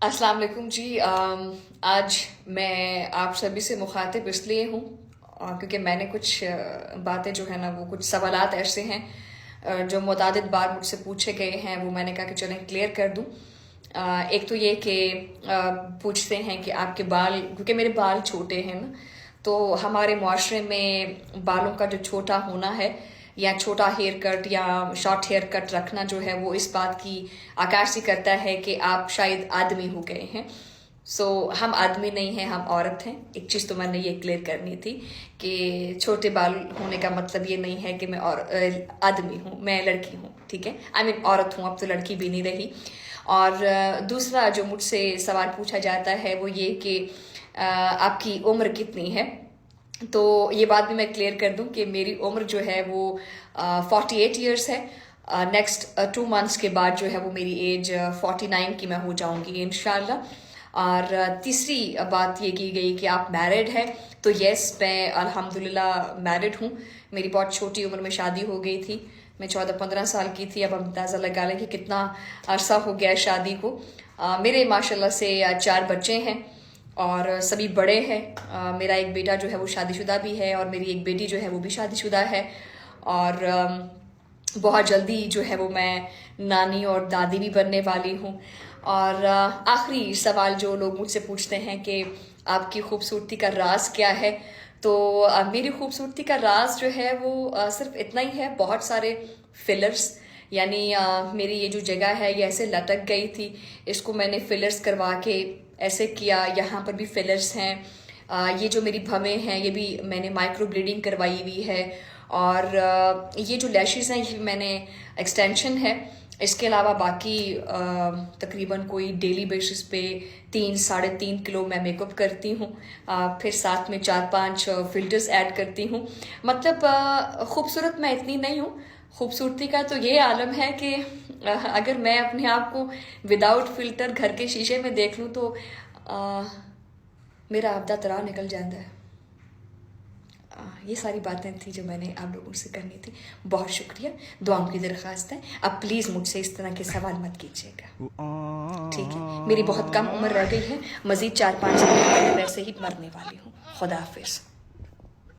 अस्सलाम वालेकुम जी। आज मैं आप सभी से मुखातिब इसलिए हूँ क्योंकि मैंने कुछ बातें जो है ना, वो कुछ सवालात ऐसे हैं जो मुतादिद बार मुझसे पूछे गए हैं। वो मैंने कहा कि चलें क्लियर कर दूँ। एक तो ये कि पूछते हैं कि आपके बाल, क्योंकि मेरे बाल छोटे हैं ना, तो हमारे मुआशरे में बालों का जो छोटा होना है या छोटा हेयर कट या शॉर्ट हेयर कट रखना जो है, वो इस बात की आकाशी करता है कि आप शायद आदमी हो गए हैं। हम आदमी नहीं हैं, हम औरत हैं। एक चीज़ तो मैंने ये क्लियर करनी थी कि छोटे बाल होने का मतलब ये नहीं है कि मैं और आदमी हूँ, मैं लड़की हूँ। ठीक है, आई मीन औरत हूँ, अब तो लड़की भी नहीं रही। और दूसरा जो मुझसे सवाल पूछा जाता है वो ये कि आपकी उम्र कितनी है। तो ये बात भी मैं क्लियर कर दूं कि मेरी उम्र जो है वो 48 ईयर्स है। नेक्स्ट 2 मंथ्स के बाद जो है वो मेरी एज 49 की मैं हो जाऊंगी इंशाल्लाह। और तीसरी बात ये की गई कि आप मैरिड है, तो यस, मैं अल्हम्दुलिल्लाह मैरिड हूँ। मेरी बहुत छोटी उम्र में शादी हो गई थी, मैं 14-15 साल की थी। अब हम अंदाज़ा लगा लें कि कितना अरसा हो गया है शादी को। मेरे माशाल्लाह से 4 बच्चे हैं और सभी बड़े हैं। मेरा एक बेटा जो है वो शादीशुदा भी है और मेरी एक बेटी जो है वो भी शादीशुदा है। और बहुत जल्दी जो है वो मैं नानी और दादी भी बनने वाली हूँ। और आखिरी सवाल जो लोग मुझसे पूछते हैं कि आपकी खूबसूरती का राज क्या है, तो मेरी खूबसूरती का राज जो है वो सिर्फ इतना ही है, बहुत सारे फिलर्स। यानी मेरी ये जो जगह है ये ऐसे लटक गई थी, इसको मैंने फिलर्स करवा के ऐसे किया। यहाँ पर भी फिलर्स हैं। ये जो मेरी भवें हैं ये भी मैंने माइक्रो ब्लीडिंग करवाई हुई है। और ये जो लैशेस हैं ये मैंने एक्सटेंशन है। इसके अलावा बाकी तकरीबन कोई डेली बेसिस पे 3-3.5 किलो मैं मेकअप करती हूँ। फिर साथ में 4-5 फिल्टर्स ऐड करती हूँ। मतलब खूबसूरत मैं इतनी नहीं हूँ। खूबसूरती का तो ये आलम है कि अगर मैं अपने आप को विदाउट फिल्टर घर के शीशे में देख लूँ तो मेरा आबदा तरा निकल जाता है। ये सारी बातें थी जो मैंने आप लोगों से करनी थी। बहुत शुक्रिया, दुआओं की दरख्वास्त है। अब प्लीज़ मुझसे इस तरह के सवाल मत कीजिएगा, ठीक है? मेरी बहुत कम उम्र रह गई है, मज़ीद 4-5 साल में मैं वैसे ही मरने वाली हूँ। खुदा हाफिज़।